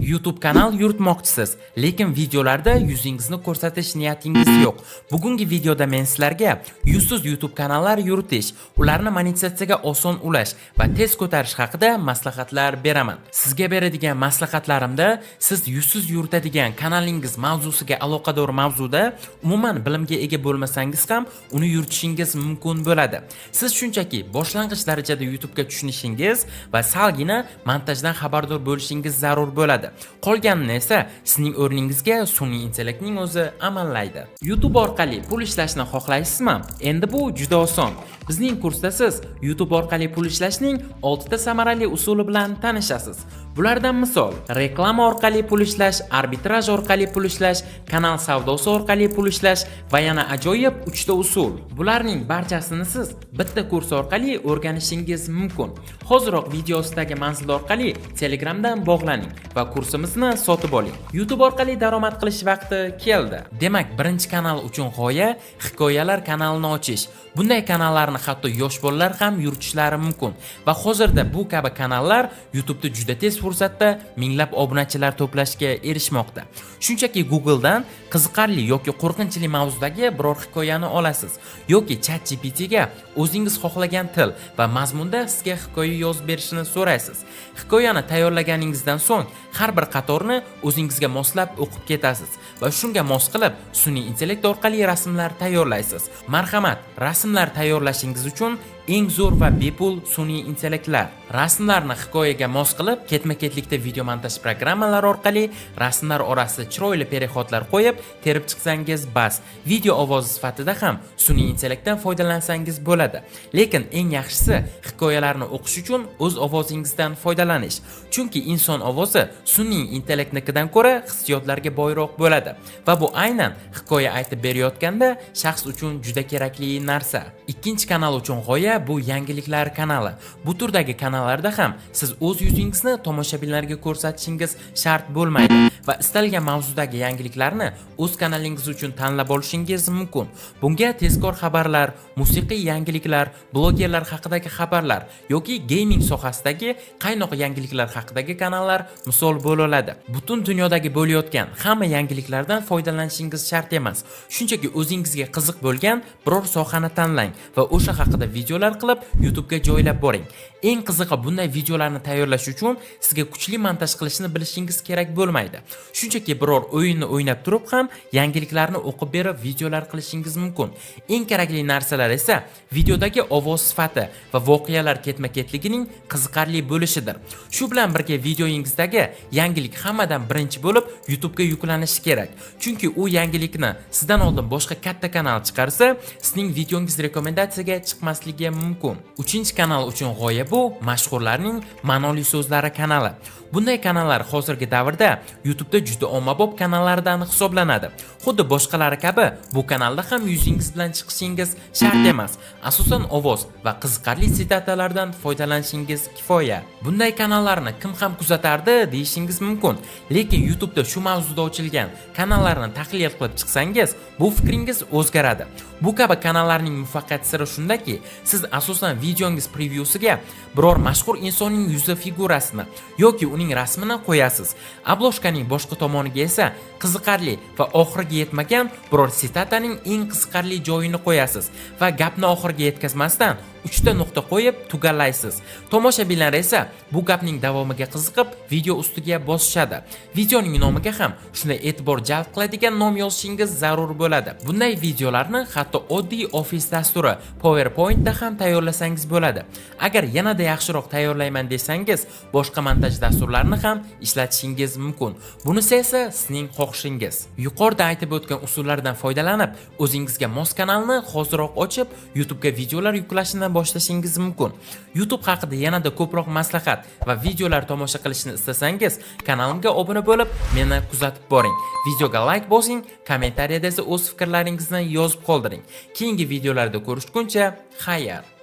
YouTube kanal yuritmoqchisiz, lekin videolarda yuzingizni ko'rsatish niyatingiz yo'q. Bugungi videoda men sizlarga yuzsiz YouTube kanallar yuritish, ularni monetizatsiyaga oson ulash va tez ko'tarish haqida maslahatlar beraman. Sizga beradigan maslahatlarimda siz yuzsiz yuritadigan kanalingiz mavzusiga aloqador mavzuda umuman bilimga ega bo'lmasangiz ham uni yuritishingiz mumkin bo'ladi. Siz shunchaki boshlang'ich darajada YouTube'ga tushunishingiz va salgina montajdan xabardor bo'lishingiz zarur bo'ladi. Qolganini esa sizning o'rningizga sun'iy intellektning o'zi amallaydi. YouTube orqali pul ishlashni xohlaysizmi? Endi bu juda oson. Bizning kursda siz YouTube orqali pul ishlashning 6 ta samarali usuli bilan tanishasiz. Bulardan misol: reklama orqali pul ishlash, arbitraj orqali pul ishlash, kanal savdosi orqali pul ishlash va yana ajoyib 3 ta usul. Bularning barchasini siz bitta kurs orqali o'rganishingiz mumkin. Hoziroq video ostidagi manzil orqali Telegramdan bog'laning va kursimizni sotib oling. YouTube orqali daromad qilish vaqti keldi. Demak, birinchi kanal uchun g'oya hikoyalar kanalini ochish. Bunday kanallarni hatto yosh bolalar ham yuritishlari mumkin va hozirda bu kabi kanallar YouTube'da juda tez fursatda minglab obunachilar to'plashga erishmoqda. Shunchaki Google'dan qiziqarli yoki qo'rqinchli mavzudagi biror hikoyani olasiz yoki ChatGPT'ga o'zingiz xohlagan til va mazmunda sizga hikoya yozib berishini so'raysiz. Hikoyani tayyorlaganingizdan so'ng har bir qatorni o'zingizga moslab o'qib ketasiz va shunga mos qilib sun'iy intellekt orqali rasmlar tayyorlaysiz. Marhamat, rasmlar tayyorlashingiz uchun eng zo'r va bepul sun'iy intellektlar. Rasmlarni hikoyaga mos qilib, ketma-ketlikda video montaj programmalari orqali rasmlar orasida chiroyli perihodlar qo'yib, terib chiqsangiz bas. Video ovozi sifatida ham sun'iy intellektdan foydalansangiz bo'ladi. Lekin eng yaxshisi hikoyalarni o'qish uchun o'z ovozingizdan foydalanish. Chunki inson ovozi sun'iy intellektnikidan ko'ra hissiyotlarga boyroq bo'ladi va bu aynan hikoya aytib berayotganda shaxs uchun juda kerakli narsa. Ikkinchi kanal uchun g'oya bu yangiliklar kanali. Bu turdagi kanallarda ham siz o'z yuzingizni tomoshabinlarga ko'rsatishingiz shart bo'lmaydi va istalgan mavzudagi yangiliklarni o'z kanalingiz uchun tanlab olishingiz mumkin. Bunga tezkor xabarlar, musiqiy yangiliklar, blogerlar haqidagi xabarlar yoki gaming sohasidagi qaynoq yangiliklar haqidagi kanallar misol bo'la oladi. Butun dunyodagi bo'layotgan hamma yangiliklardan foydalanishingiz shart emas. Shunchaki o'zingizga qiziq bo'lgan biror sohani tanlang va o'sha haqida videolar qilib YouTube'ga joylab boring. Eng qizig'i, bunday videolarni tayyorlash uchun sizga kuchli montaj qilishni bilishingiz kerak bo'lmaydi. Shunchaki biror o'yinni o'ynab turib ham yangiliklarni o'qib berib videolar qilishingiz mumkin. Eng kerakli narsalar esa videodagi ovoz sifati va voqealar ketma-ketligining qiziqarli bo'lishidir. Shu bilan birga videoyingizdagi yangilik hammadan birinchi bo'lib YouTube'ga yuklanishi kerak. Chunki u yangilikni sizdan oldin boshqa katta kanal chiqarsa, sizning videongiz rekomendatsiyaga chiqmasligi mumkin. Uchinchi kanal uchun g'oya bu mashhurlarning ma'noli so'zlari kanali. Bunday kanallar hozirgi davrda YouTube'da juda ommabop kanallardan hisoblanadi. Xuddi boshqalari kabi bu kanalda ham yuzingiz bilan chiqishingiz shart emas. Asosan ovoz va qiziqarli sitatalardan foydalanishingiz kifoya. Bunday kanallarni kim ham kuzatardi deyishingiz mumkin. Lekin YouTube'da shu mavzuda ochilgan kanallarni tahlil qilib chiqsangiz, bu fikringiz o'zgaradi. Bu kabi kanallarning muvaffaqiyat siri shundaki, siz asosan videongiz prevyusiga biror mashhur insonning yuzi figurasini yoki uning rasmini qo'yasiz. Obloshkaning boshqa tomoniga esa qiziqarli va oxiriga yetmagan biror sitataning eng qiziqarli joyini qo'yasiz va gapni oxiriga yetkazmasdan 3 ta nuqta qo'yib tugallaysiz. Tomoshabinlar esa bu gapning davomiga qiziqib video ustiga bosishadi. Videoning nomiga ham shunday e'tibor jalb qiladigan nom yozishingiz zarur bo'ladi. Bunday videolarni hatto oddiy office dasturi PowerPoint'da ham tayyorlasangiz bo'ladi. Agar yanada yaxshiroq tayyorlayman desangiz, boshqa montaj dasturlarini ham ishlatishingiz mumkin. Bunisi esa sizning xohishingiz. Yuqorida aytib o'tgan usullardan foydalanib, o'zingizga mos kanalni hoziroq ochib, YouTube'ga videolar yuklashni boshlashingiz mumkin. YouTube haqida yanada ko'proq maslahat va videolar tomosha qilishni istasangiz, kanalimga obuna bo'lib, meni kuzatib boring. Videoga like bosing, kommentariyada esa o'z fikrlaringizni yozib qoldiring. Keyingi videolarda ko'rishguncha, xayr.